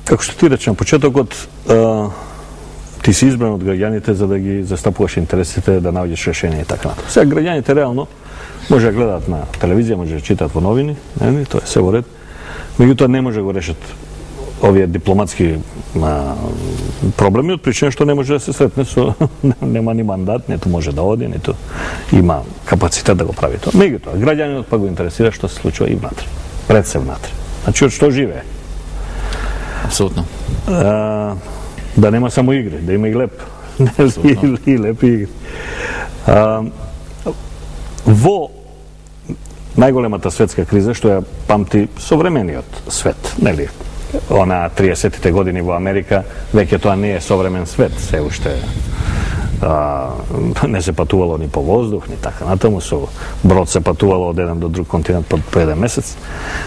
како што ти рече на почетокот, ти си избран од граѓаните за да ги застапуваш интересите, да наоѓаш решение и така натаму. Сега граѓаните реално може да гледаат на телевизија, може да читаат во новини, тоа е се во ред. Меѓутоа не може да го решат овие дипломатски проблеми од причина што не може да се сретне со нема ни мандат, ниту може да оди, ниту има капацитет да го прави тоа. Меѓутоа граѓанинот па го интересира што се случува и внатре, пред се внатре. Значи од што живее? Апсолутно. Да нема само игри, да има и леп. И лепи игри. Во најголемата светска криза, што ја памти современиот свет, нели? Она 30-тите години во Америка, веќе тоа не е современ свет, се уште не се патувало ни по воздух, ни така натаму, со брод се патувало од еден до друг континент по еден месец.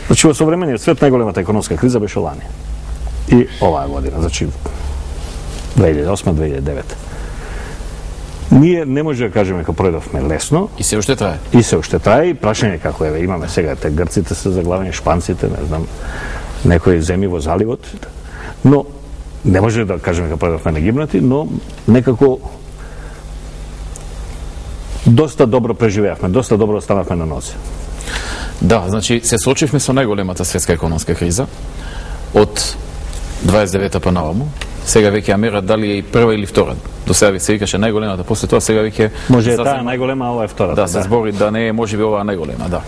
Значи, во современиот свет најголемата економска криза беше лани. И оваа година, значи 2008-2009. Ние не може да кажеме дека пројдовме лесно. И се уште трае. И се уште трае, и прашање како е, имаме сега, те грците се заглавени, шпанците, не знам, некои земји во заливот. Но, не може да кажеме дека пројдовме нагибнати, но некако доста добро преживеавме, доста добро останавме на нозе. Да, значи се соочивме со најголемата светска економска криза од 29-та па наваму. Сега веќе ја мерат дали е и прва или втора. До сега се викаше најголемата, после тоа сега веќе може е таа најголема, а ова е втората. Да, се збори да не е можеби оваа најголема, да.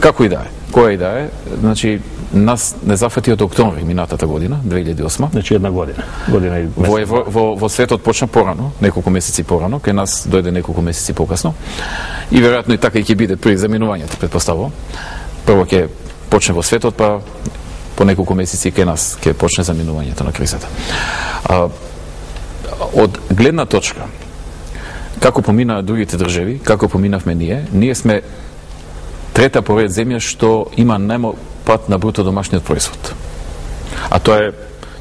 Како и да е, која и да е, значи нас не зафати од октомври минатата година, 2008. Значи една година. Година и месец. Во светот почна порано, неколку месеци порано, кај нас дојде неколку месеци покасно. И веројатно и така и ќе биде при заминувањето, претпоставувам. Прво ќе почне во светот, па по неколку месеци кај нас ќе почне заминувањето на кризата. Од гледна точка, како поминаа другите држави, како поминавме ние сме трета поред земја што има најмал пат на бруто домашниот производ. А тоа е,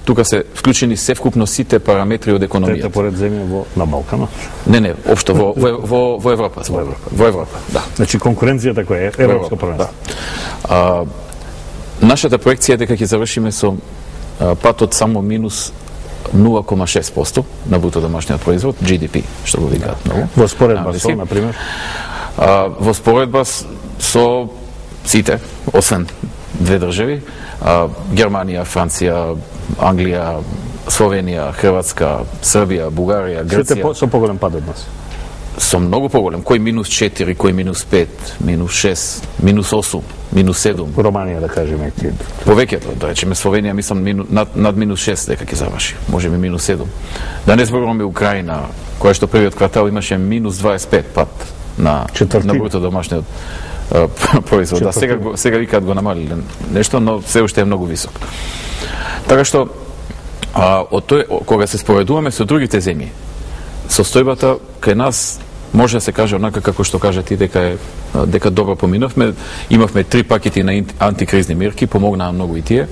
тука се вклучени севкупно сите параметри од економијата. Трета поред земја на Балканот? Не, општо во Европа. Во Европа, да. Значи конкуренцијата која е европско првенство. Да. Нашата проекција е дека ќе завршиме со пат од само минус 0,6% на бруто домашниот производ, GDP, што го викаат многу. Во споредба со, например? Во споредба со сите, освен две држави, Германија, Франција, Англија, Словенија, Хрватска, Србија, Бугарија, Грција. Сите со поголем пад од нас? Со многу поголем. Кој минус 4, кој минус 5, минус 6, минус 8, минус 7. Романија, да кажеме. Повеќето, да речеме Словенија, мислам, над минус 6 дека ќе заврши. Може би минус 7. Да не зборуваме Украина, која што првиот квартал имаше минус 25 пат на бруто домашниот производ. Да, сега викаат го намалиле нешто, но се уште е многу висок. Така што, кога се споредуваме со другите земји, состојбата кај нас може да се каже онака како што кажа ти дека добро поминавме, имавме 3 пакети на антикризни мерки, помогнаа многу и тие.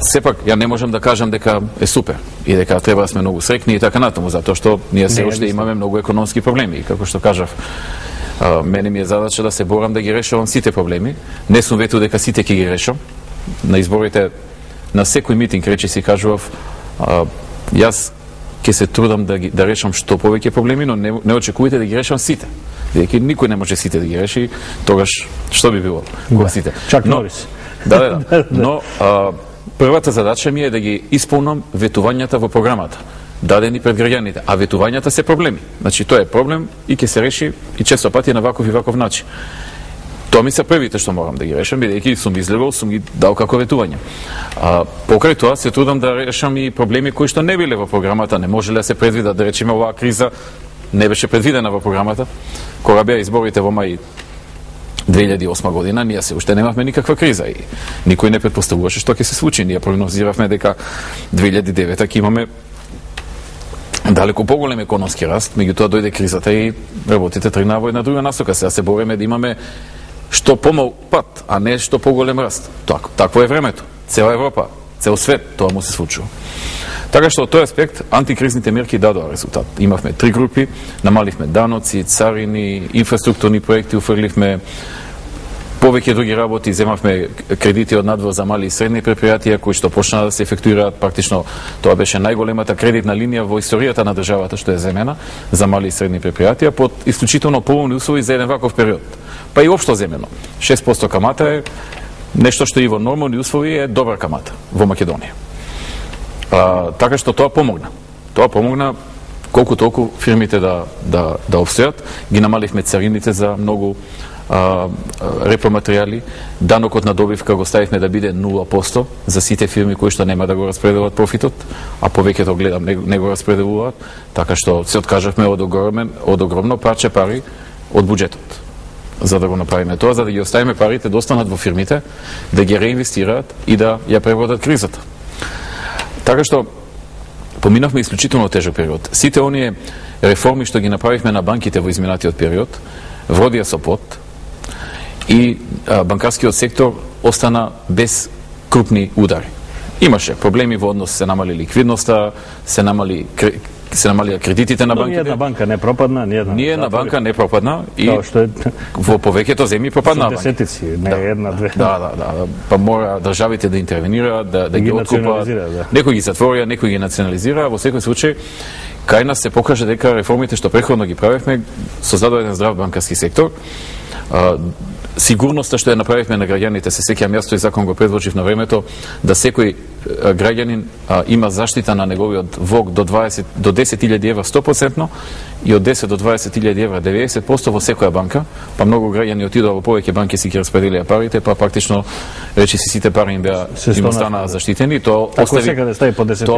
Сепак ја не можам да кажам дека е супер и дека треба да сме многу среќни и така натаму, затоа што ние се уште имаме многу економски проблеми и како што кажав, мене ми е задача да се борам да ги решавам сите проблеми. Не сум ветил дека сите ќе ги решам. На изборите на секој митинг речиси кажував, јас ќе се трудам да решам што повеќе проблеми, но не очекувате да ги решам сите. Дека никој не може сите да ги реши, тогаш што би било кога сите. Чак Норис. Да. Но првата задача ми е да ги исполнам ветувањата во програмата, дадени пред граѓаните, а ветувањата се проблеми. Значи тоа е проблем и ќе се реши и често пати на ваков и ваков начин. Тоа ми се првите што морам да ги решам, бидејќи сум излегол, сум ги дал како ветување. Покрај тоа се трудам да решам и проблеми кои што не биле во програмата, не можеле да се предвидат, да речеме оваа криза не беше предвидена во програмата. Кога беа изборите во мај 2008 година, ние се уште немавме никаква криза и никој не претпоставуваше што ќе се случи. Ние прогнозиравме дека 2009 ќе имаме далеку поголем економски раст, меѓутоа дојде кризата и работите тргнаа во една друга насока. Сега се бориме да имаме што помал пат, а не што поголем раст. Такво е времето. Цела Европа, цел свет, тоа му се случува. Така што од тој аспект антикризните мерки дадоа резултат. Имавме 3 групи, намаливме даноци, царини, инфраструктурни проекти, уфрливме повеќе други работи, земавме кредити од надвор за мали и средни предпријатија кои што почнаа да се ефектуираат. Практично тоа беше најголемата кредитна линија во историјата на државата што е земена за мали и средни предпријатија под исклучително поволни услови за еден ваков период. Па и општо земено. 6% камата е нешто што и во нормални услови е добра камата во Македонија. Така што тоа помогна. Тоа помогна колку толку фирмите да обстојат. Ги намаливме царините за многу репроматеријали, данокот на добивка го ставивме да биде 0% за сите фирми кои што нема да го распределат профитот, а повеќето гледам не го распределуваат, така што се откажавме од огромно парче пари од буџетот за да го направиме тоа, за да ги оставиме парите да останат во фирмите, да ги реинвестираат и да ја пребродат кризата. Така што поминавме исклучително тежок период. Сите оние реформи што ги направивме на банките во изминатиот период вродија со плод и банкарскиот сектор остана без крупни удари. Имаше проблеми во однос, се намали ликвидноста, се намалија кредитите на банките. Ниједна банка не пропадна, ниједна банка не пропадна и во повеќето земји пропаднаа банки. Десетици, не една, две. Да. Па мора државите да интервенираат, да ги откупат. Некои ги затворија, некои ги национализираа. Во секој случај, кај нас се покаже дека реформите што претходно ги правевме создадоа еден здрав банкарски сектор. Сигурноста што ја направивме на граѓаните, се сеќавам јас тој закон го предложив на времето, да секој граѓанин има заштита на неговиот влог до 10.000 евра 100% и од 10 до 20.000 евра 90% во секоја банка. Па многу граѓани отидоа во повеќе банки, си ги распределија парите, па практично речиси сите пари им останаа заштитени. Тоа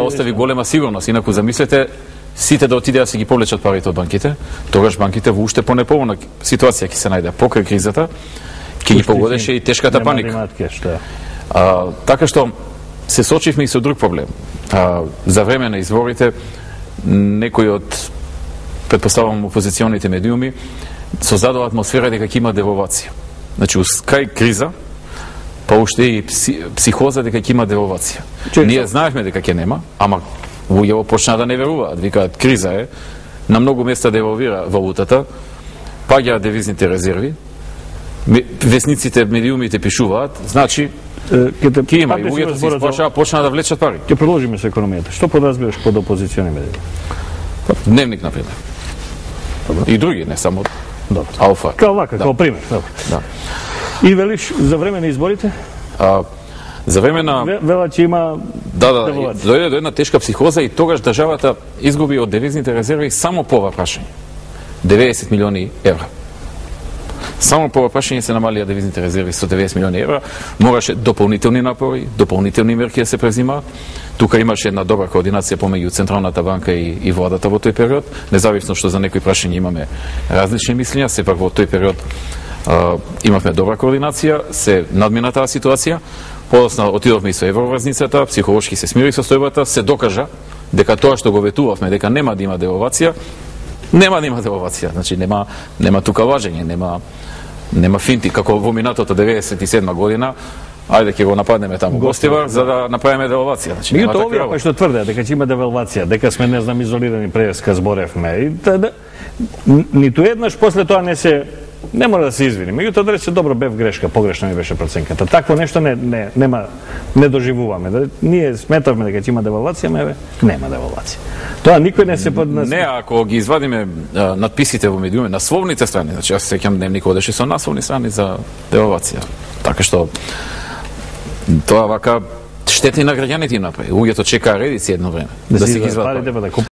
остави голема сигурност. Инаку замислете сите да отидеа си ги повлечат парите од банките, тогаш банките во уште понеповолна ситуација ќе се најде покрај кризата, ќе ги погодеше и тешката паника. Така што се сочивме и со друг проблем. За време на изборите некои од, претпоставувам, опозиционите медиуми создадоа атмосфера дека ќе има девалвација. Значи, кај криза, па уште и психоза дека ќе има девалвација. Ние знаевме дека ќе нема, ама луѓето почнаа да не веруваат, викаат криза е, на многу места девалвира валутата, паѓаат девизните резерви, весниците, медиумите пишуваат, значи ќе има и луѓето се почнаа да влечат пари. Ќе продолжиме со економијата. Што подразбираш под опозициони медиуми? Дневник, например. И други, не само Алфа. Као вака, као пример. И велиш за време на изборите? За време на... Вела, че има... Дојде до една тешка психоза и тогаш државата изгуби од девизните резерви само по ова прашање. 90 милиони евра. Само по ова прашање се намалија девизните резерви со 90 милиони евра. Мораше дополнителни напори, дополнителни мерки да се презимаат. Тука имаше една добра координација помеѓу Централната банка и владата во тој период. Независно што за некои прашања имаме различни мислења, сепак во тој период имавме добра координација, се надмина таа ситуација. Подоцна отидовме и со евроврзницата, психолошки се смири состојбата, се докажа дека тоа што го ветувавме, дека нема да има девалвација, нема да има девалвација. Значи нема тука лажење, нема финти како во минатото 97 година. Ајде ќе го нападнеме таму Гостивар за да направиме девалвација. Значи нема таква работа. Што тврдеа дека ќе има девалвација, дека сме не знам изолирани преска зборевме. Ниту еднаш после тоа не мора да се извини. Меѓутоа да рече добро бев грешка, погрешна ми беше проценката. Такво нешто не доживуваме. Ние сметавме дека ќе има девалвација, нема девалвација. Тоа никој не се Не, ако ги извадиме надписите во медиуми, насловните страни, значи јас се сеќам дневник одеше со насловни страни за девалвација. Така што тоа вака штети на граѓаните им направи. Луѓето чекаа редици едно време да се ги извадат.